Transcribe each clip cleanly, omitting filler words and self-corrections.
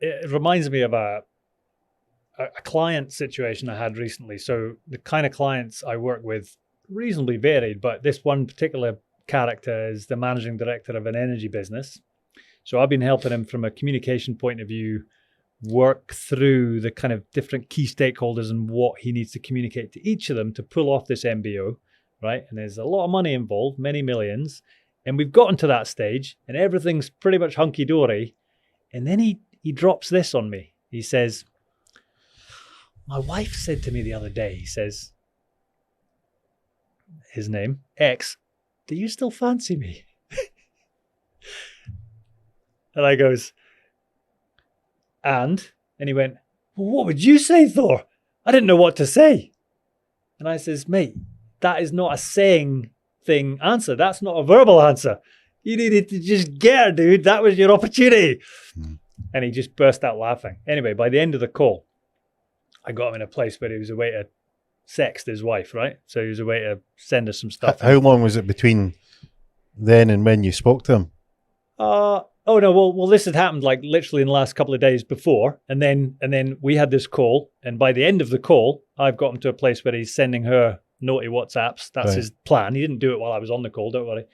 it reminds me of a client situation I had recently. So the kind of clients I work with, reasonably varied, but this one particular character is the managing director of an energy business. So I've been helping him from a communication point of view, work through the kind of different key stakeholders and what he needs to communicate to each of them to pull off this MBO, right? And there's a lot of money involved, many millions. And we've gotten to that stage and everything's pretty much hunky-dory. And then he drops this on me. He says, my wife said to me the other day, he says, his name, X, do you still fancy me? And I goes, and he went, well, what would you say, Thor? I didn't know what to say. And I says, mate, that is not a saying thing answer. That's not a verbal answer. You needed to just get her, dude. That was your opportunity. And he just burst out laughing. Anyway, by the end of the call, I got him in a place where he was a way to sext his wife, right? So he was a way to send her some stuff. How long was it between then and when you spoke to him? Oh no, well this had happened like literally in the last couple of days before. And then we had this call. And by the end of the call, I've got him to a place where he's sending her naughty WhatsApps. That's his plan. He didn't do it while I was on the call, don't worry.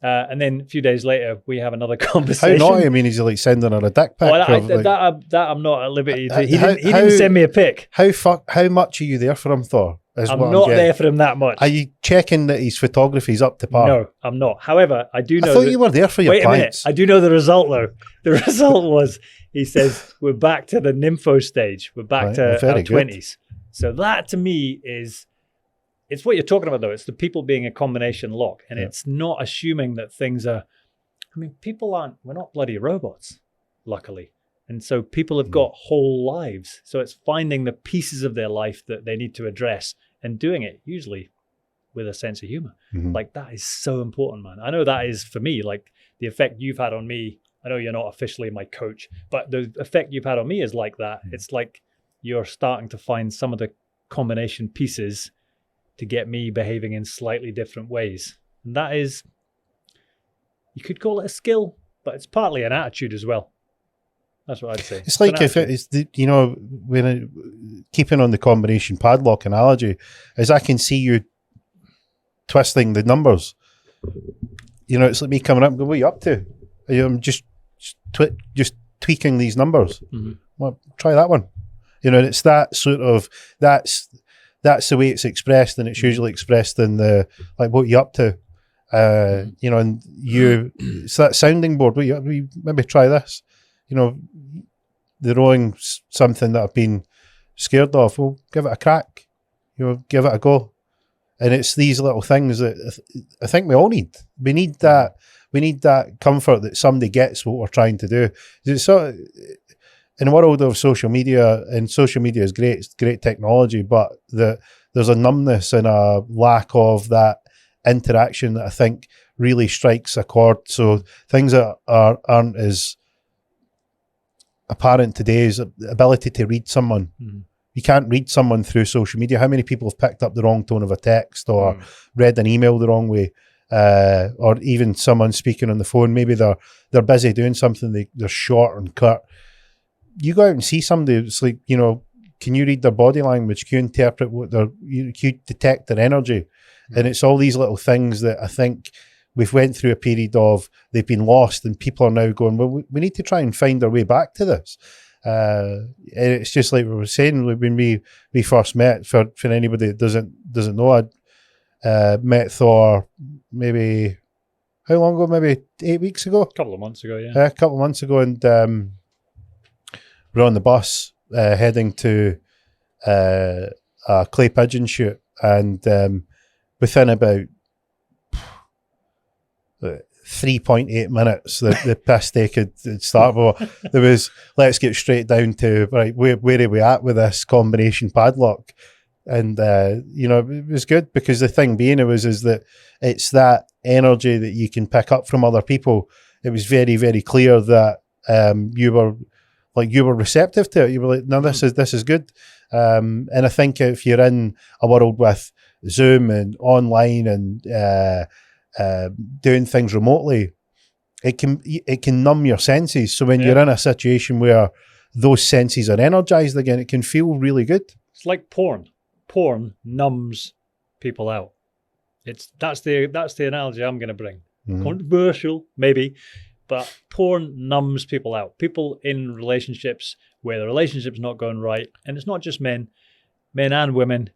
And then a few days later, we have another conversation. How naughty? I mean, is he like sending her a dick pic? That I'm not at liberty to. He didn't send me a pic. How much are you there for him, Thor? I'm not there for him that much. Are you checking that his photography's up to par? No, I'm not. However, I do know. I thought you were there for your clients. Wait a minute. I do know the result though. The result was, he says, we're back to the nympho stage. We're back to our 20s. So that to me is, it's what you're talking about though. It's the people being a combination lock. And it's not assuming that things are, I mean, we're not bloody robots, luckily. And so people have got whole lives. So it's finding the pieces of their life that they need to address and doing it usually with a sense of humor. Like that is so important, man. I know that is for me, like the effect you've had on me. I know you're not officially my coach, but the effect you've had on me is like that. It's like you're starting to find some of the combination pieces to get me behaving in slightly different ways. And that is, you could call it a skill, but it's partly an attitude as well. That's what I'd say. It's like if it's when keeping on the combination padlock analogy, is I can see you twisting the numbers. You know, it's like me coming up and going, what are you up to? I'm just tweaking these numbers. Well, try that one. You know, and it's that sort of, that's the way it's expressed, and it's usually expressed in the, like, what are you up to? You know, and it's that sounding board. We maybe try this. You know, they're rowing something that I've been scared of. Well, give it a crack. You know, give it a go. And it's these little things that I think we all need. We need that. We need that comfort that somebody gets what we're trying to do. It's sort of, in the world of social media, and social media is great. It's great technology, but there's a numbness and a lack of that interaction that I think really strikes a chord. So things that aren't as apparent today is the ability to read someone. You can't read someone through social media. How many people have picked up the wrong tone of a text or read an email the wrong way, or even someone speaking on the phone? Maybe they're busy doing something. They're short and curt. You go out and see somebody. It's like, you know, can you read their body language? Can you interpret what can you detect their energy? And it's all these little things that I think we've went through a period of, they've been lost, and people are now going, well, we need to try and find our way back to this. It's just like we were saying when we first met. For anybody that doesn't know, I met Thor maybe, how long ago? Maybe 8 weeks ago. A couple of months ago, yeah. A couple of months ago, and we're on the bus heading to a clay pigeon shoot, and within about 3.8 minutes, the piss take had started. There was, let's get straight down to, right, where are we at with this combination padlock? And you know, it was good, because the thing being is that it's that energy that you can pick up from other people. It was very, very clear that you were receptive to it. You were like, no, this is good. And I think if you're in a world with Zoom and online and doing things remotely, it can numb your senses. So when you're in a situation where those senses are energized again, it can feel really good. It's like porn. Porn numbs people out. That's the analogy I'm going to bring. Controversial, maybe, but porn numbs people out. People in relationships where the relationship's not going right, and it's not just men and women.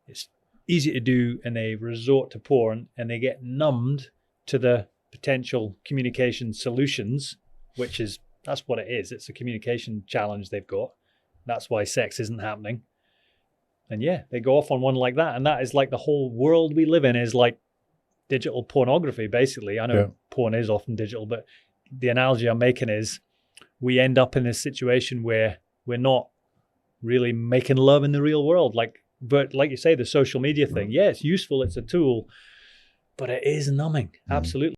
It's easy to do, and they resort to porn, and they get numbed to the potential communication solutions, that's what it is. It's a communication challenge they've got. That's why sex isn't happening. And yeah, they go off on one like that. And that is like the whole world we live in is like digital pornography, basically. I know porn is often digital, but the analogy I'm making is we end up in this situation where we're not really making love in the real world. But like you say, the social media thing, yeah, it's useful. It's a tool, but it is numbing. Absolutely.